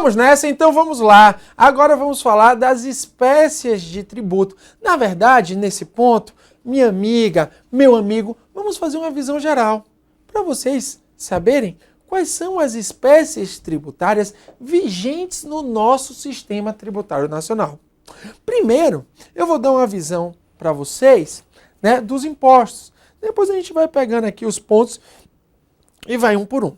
Vamos nessa? Então vamos lá. Agora vamos falar das espécies de tributo. Na verdade, nesse ponto, minha amiga, meu amigo, vamos fazer uma visão geral para vocês saberem quais são as espécies tributárias vigentes no nosso sistema tributário nacional. Primeiro, eu vou dar uma visão para vocês, né, dos impostos. Depois a gente vai pegando aqui os pontos e vai um por um.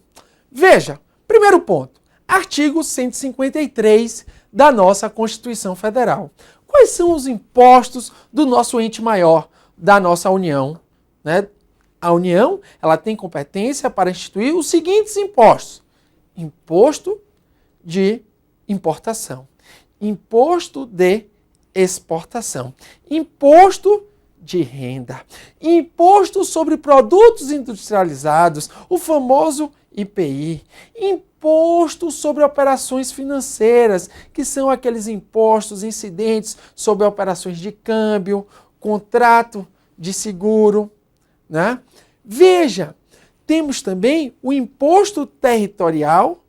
Veja, primeiro ponto, artigo 153 da nossa Constituição Federal. Quais são os impostos do nosso ente maior, da nossa União, né? A União, ela tem competência para instituir os seguintes impostos: imposto de importação, imposto de exportação, imposto de renda, imposto sobre produtos industrializados, o famoso IPI, imposto sobre operações financeiras, que são aqueles impostos incidentes sobre operações de câmbio, contrato de seguro, né? Veja, temos também o imposto territorial,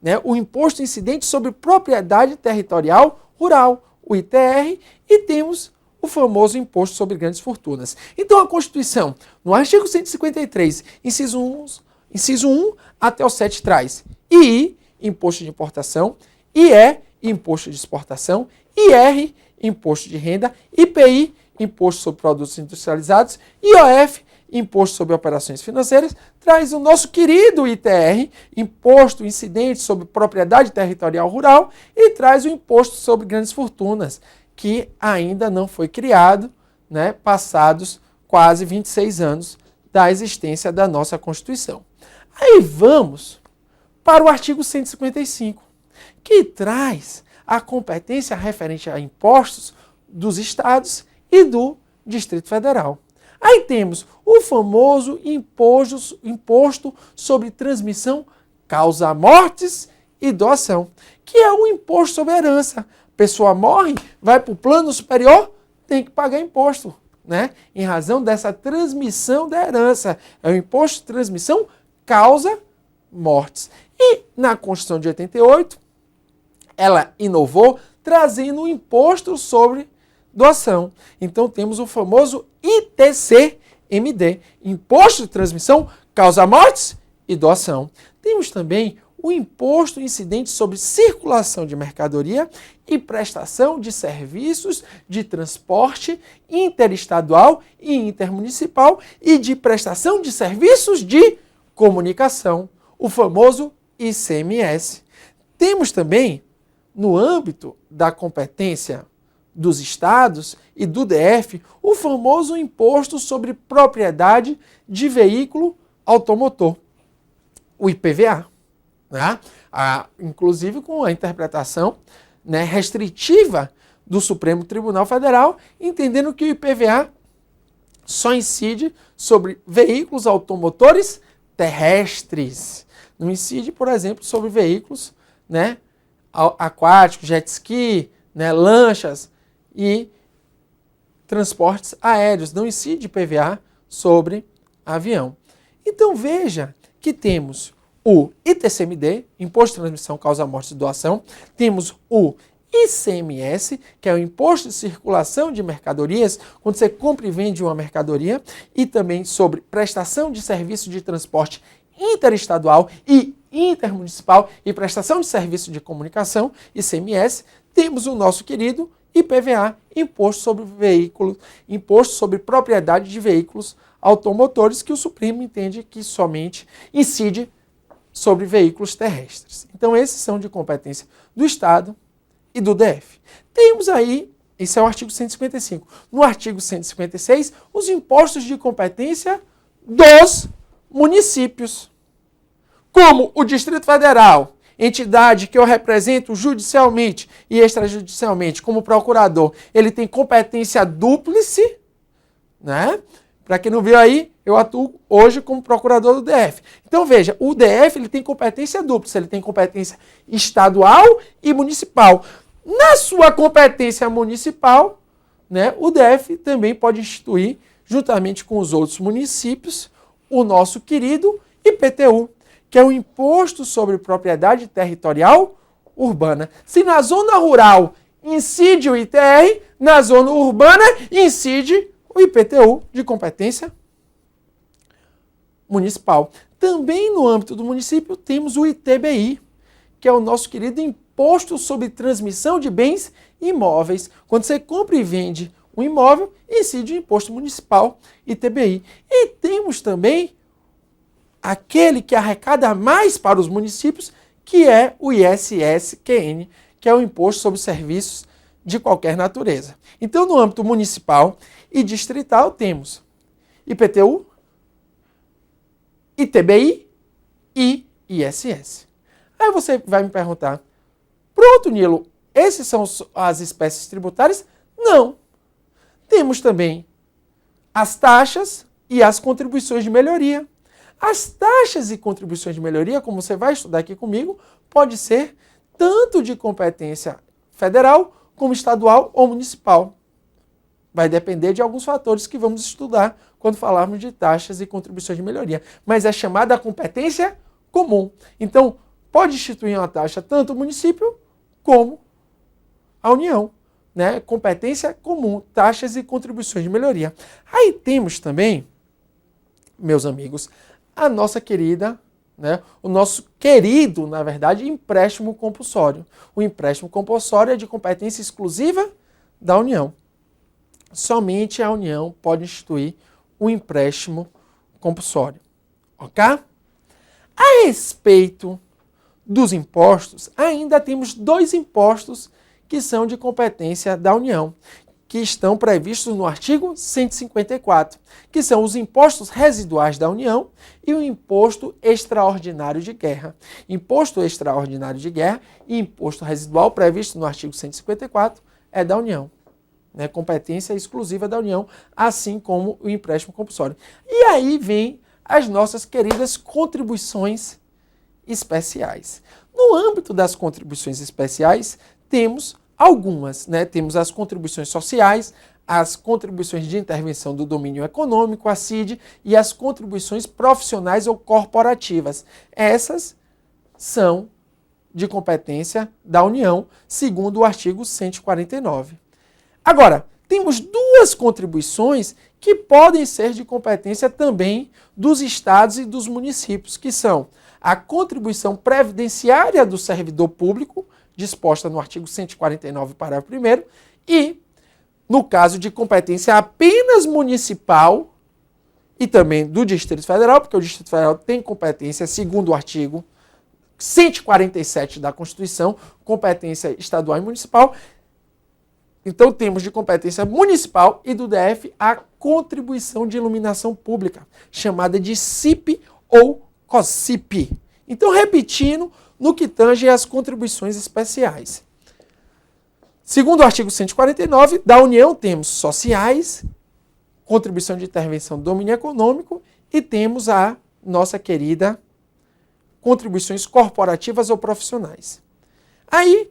né? O imposto incidente sobre propriedade territorial rural, o ITR, e temos o famoso imposto sobre grandes fortunas. Então a Constituição, no artigo 153, inciso 1 até o 7 traz I, imposto de importação, IE, imposto de exportação, IR, imposto de renda, IPI, imposto sobre produtos industrializados, IOF, imposto sobre operações financeiras, traz o nosso querido ITR, imposto incidente sobre propriedade territorial rural, e traz o imposto sobre grandes fortunas, que ainda não foi criado, né, passados quase 26 anos da existência da nossa Constituição. Aí vamos para o artigo 155, que traz a competência referente a impostos dos estados e do Distrito Federal. Aí temos o famoso imposto sobre transmissão, causa-mortes e doação, que é o imposto sobre herança. Pessoa morre, vai para o plano superior, tem que pagar imposto, né? Em razão dessa transmissão da herança. É o imposto de transmissão causa mortes. E na Constituição de 88, ela inovou trazendo o imposto sobre doação. Então temos o famoso ITCMD, imposto de transmissão causa mortes e doação. Temos também o imposto incidente sobre circulação de mercadoria e prestação de serviços de transporte interestadual e intermunicipal e de prestação de serviços de comunicação, o famoso ICMS. Temos também, no âmbito da competência dos estados e do DF, o famoso imposto sobre propriedade de veículo automotor, o IPVA. Né? Inclusive com a interpretação, né, restritiva do Supremo Tribunal Federal, entendendo que o IPVA só incide sobre veículos automotores terrestres. Não incide, por exemplo, sobre veículos, né, aquáticos, jet ski, né, lanchas e transportes aéreos. Não incide IPVA sobre avião. Então veja que temos o ITCMD, Imposto de Transmissão Causa-Morte e Doação, temos o ICMS, que é o Imposto de Circulação de Mercadorias, quando você compra e vende uma mercadoria, e também sobre prestação de serviço de transporte interestadual e intermunicipal e prestação de serviço de comunicação, ICMS. Temos o nosso querido IPVA, Imposto sobre Veículos, Imposto sobre Propriedade de Veículos Automotores, que o Supremo entende que somente incide sobre veículos terrestres. Então, esses são de competência do Estado e do DF. Temos aí, esse é o artigo 155. No artigo 156, os impostos de competência dos municípios. Como o Distrito Federal, entidade que eu represento judicialmente e extrajudicialmente como procurador, ele tem competência dúplice, né? Para quem não viu aí, eu atuo hoje como procurador do DF. Então veja, o DF ele tem competência dupla, ele tem competência estadual e municipal. Na sua competência municipal, né, o DF também pode instituir, juntamente com os outros municípios, o nosso querido IPTU, que é o Imposto sobre Propriedade Territorial urbana. Se na zona rural incide o ITR, na zona urbana incide o IPTU de competência municipal. Também no âmbito do município temos o ITBI, que é o nosso querido Imposto sobre Transmissão de Bens Imóveis. Quando você compra e vende um imóvel, incide o Imposto Municipal, ITBI. E temos também aquele que arrecada mais para os municípios, que é o ISS-QN, que é o Imposto sobre Serviços de qualquer natureza. Então, no âmbito municipal e distrital, temos IPTU, ITBI e ISS. Aí você vai me perguntar, pronto, Nilo, esses são as espécies tributárias? Não. Temos também as taxas e as contribuições de melhoria. As taxas e contribuições de melhoria, como você vai estudar aqui comigo, pode ser tanto de competência federal, como estadual ou municipal. Vai depender de alguns fatores que vamos estudar quando falarmos de taxas e contribuições de melhoria. Mas é chamada competência comum. Então, pode instituir uma taxa tanto o município como a União. Né? Competência comum, taxas e contribuições de melhoria. Aí temos também, meus amigos, a nossa querida, né, o nosso querido, na verdade, empréstimo compulsório. O empréstimo compulsório é de competência exclusiva da União. Somente a União pode instituir o empréstimo compulsório. Ok? A respeito dos impostos, ainda temos 2 impostos que são de competência da União, que estão previstos no artigo 154, que são os impostos residuais da União e o imposto extraordinário de guerra. Imposto extraordinário de guerra e imposto residual previsto no artigo 154 é da União. Né? Competência exclusiva da União, assim como o empréstimo compulsório. E aí vem as nossas queridas contribuições especiais. No âmbito das contribuições especiais, temos algumas, né? Temos as contribuições sociais, as contribuições de intervenção do domínio econômico, a CID, e as contribuições profissionais ou corporativas. Essas são de competência da União, segundo o artigo 149. Agora, temos 2 contribuições que podem ser de competência também dos estados e dos municípios, que são a contribuição previdenciária do servidor público, disposta no artigo 149, parágrafo 1º, e, no caso de competência apenas municipal e também do Distrito Federal, porque o Distrito Federal tem competência, segundo o artigo 147 da Constituição, competência estadual e municipal. Então, temos de competência municipal e do DF a contribuição de iluminação pública, chamada de CIP ou COSIP. Então, repetindo, no que tange às contribuições especiais. Segundo o artigo 149, da União temos sociais, contribuição de intervenção do domínio econômico e temos a nossa querida contribuições corporativas ou profissionais. Aí,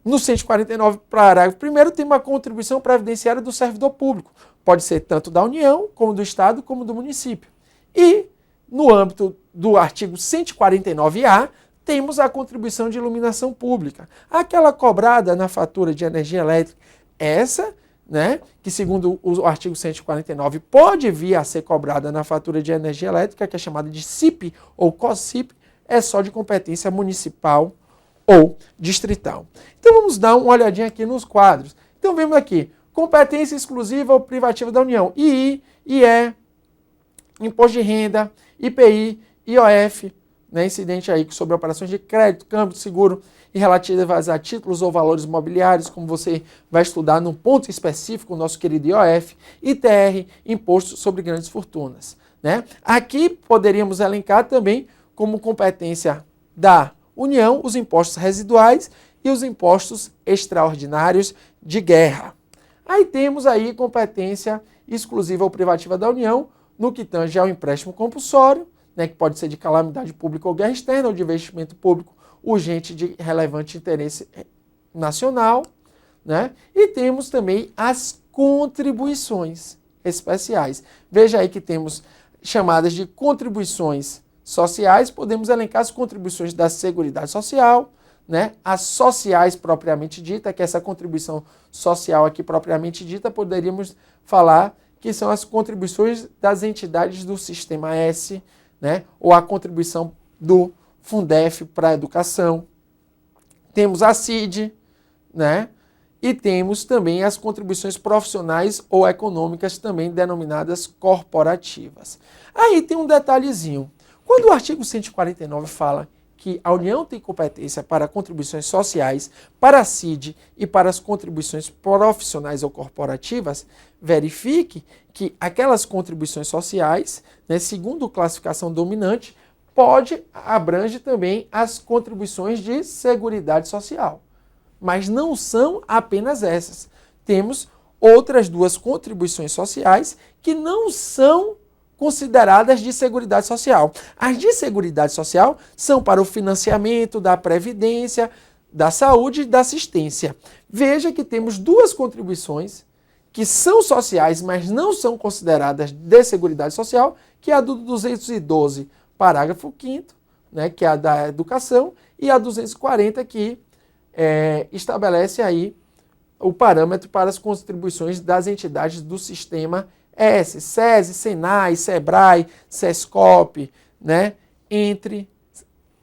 no 149, parágrafo 1º, tem uma contribuição previdenciária do servidor público. Pode ser tanto da União, como do Estado, como do município. E, no âmbito do artigo 149-A, temos a contribuição de iluminação pública. Aquela cobrada na fatura de energia elétrica. Essa, né, que segundo o artigo 149, pode vir a ser cobrada na fatura de energia elétrica, que é chamada de CIP ou COSIP, é só de competência municipal ou distrital. Então vamos dar uma olhadinha aqui nos quadros. Então vemos aqui, competência exclusiva ou privativa da União, II, IE, Imposto de Renda, IPI, IOF, né, incidente aí sobre operações de crédito, câmbio, seguro e relativas a títulos ou valores mobiliários, como você vai estudar num ponto específico, o nosso querido IOF, ITR, Imposto sobre Grandes Fortunas. Né? Aqui poderíamos elencar também como competência da União os impostos residuais e os impostos extraordinários de guerra. Aí temos aí competência exclusiva ou privativa da União no que tange ao empréstimo compulsório, né, que pode ser de calamidade pública ou guerra externa, ou de investimento público urgente de relevante interesse nacional. Né? E temos também as contribuições especiais. Veja aí que temos chamadas de contribuições sociais, podemos elencar as contribuições da Seguridade Social, né, as sociais propriamente dita, que essa contribuição social aqui propriamente dita, poderíamos falar que são as contribuições das entidades do Sistema S, né, ou a contribuição do Fundef para a educação. Temos a CID, né, e temos também as contribuições profissionais ou econômicas, também denominadas corporativas. Aí tem um detalhezinho. Quando o artigo 149 fala que a União tem competência para contribuições sociais, para a CID e para as contribuições profissionais ou corporativas, verifique que aquelas contribuições sociais, né, segundo classificação dominante, abrange também as contribuições de Seguridade Social. Mas não são apenas essas. Temos outras duas contribuições sociais que não são consideradas de Seguridade Social. As de Seguridade Social são para o financiamento da Previdência, da Saúde e da Assistência. Veja que temos duas contribuições que são sociais, mas não são consideradas de Seguridade Social, que é a do 212, parágrafo 5º, né, que é a da educação, e a 240, que estabelece aí o parâmetro para as contribuições das entidades do Sistema S, SESI, SENAI, SEBRAE, SESCOP, né, entre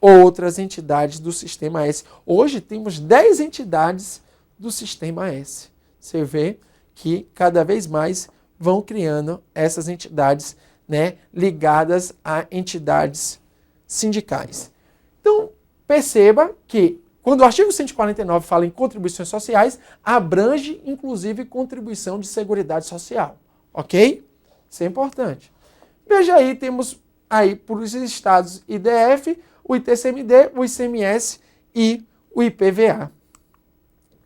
outras entidades do Sistema S. Hoje temos 10 entidades do Sistema S. Você vê que cada vez mais vão criando essas entidades, né, ligadas a entidades sindicais. Então, perceba que quando o artigo 149 fala em contribuições sociais, abrange inclusive contribuição de Seguridade Social. Ok? Isso é importante. Veja aí, temos aí para os estados IDF, o ITCMD, o ICMS e o IPVA.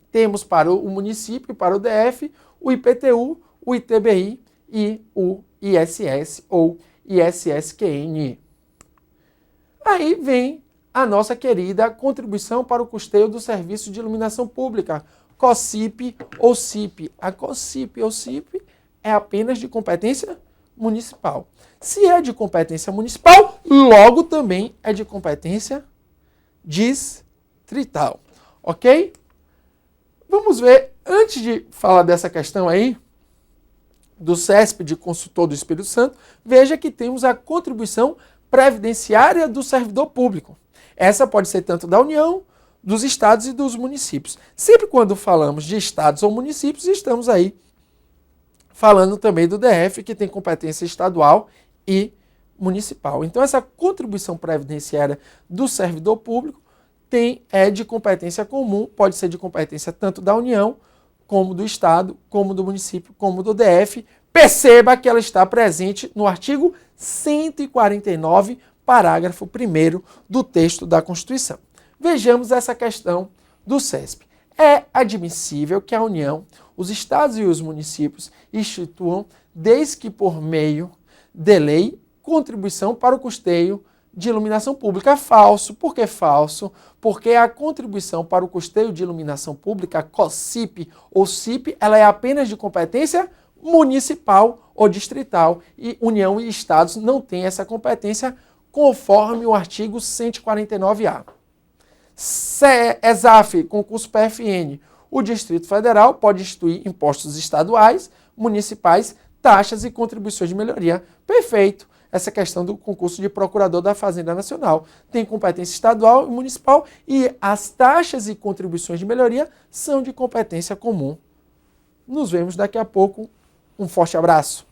Temos para o município, para o DF, o IPTU, o ITBI e o ISS ou ISSQN. Aí vem a nossa querida contribuição para o custeio do Serviço de Iluminação Pública, COSIP ou CIP. A COSIP ou CIP é apenas de competência municipal. Se é de competência municipal, logo também é de competência distrital. Ok? Vamos ver, antes de falar dessa questão aí, do CESP de consultor do Espírito Santo, veja que temos a contribuição previdenciária do servidor público. Essa pode ser tanto da União, dos estados e dos municípios. Sempre quando falamos de estados ou municípios, estamos aí falando também do DF, que tem competência estadual e municipal. Então, essa contribuição previdenciária do servidor público é de competência comum, pode ser de competência tanto da União, como do estado, como do município, como do DF. Perceba que ela está presente no artigo 149, parágrafo 1º do texto da Constituição. Vejamos essa questão do CESP. É admissível que a União, os estados e os municípios instituam, desde que por meio de lei, contribuição para o custeio de iluminação pública. Falso. Por que falso? Porque a contribuição para o custeio de iluminação pública, COSIP ou CIP, ela é apenas de competência municipal ou distrital, e União e estados não têm essa competência, conforme o artigo 149-A. ESAF, concurso PFN, o Distrito Federal pode instituir impostos estaduais, municipais, taxas e contribuições de melhoria. Perfeito. Essa questão do concurso de procurador da Fazenda Nacional. Tem competência estadual e municipal, e as taxas e contribuições de melhoria são de competência comum. Nos vemos daqui a pouco. Um forte abraço.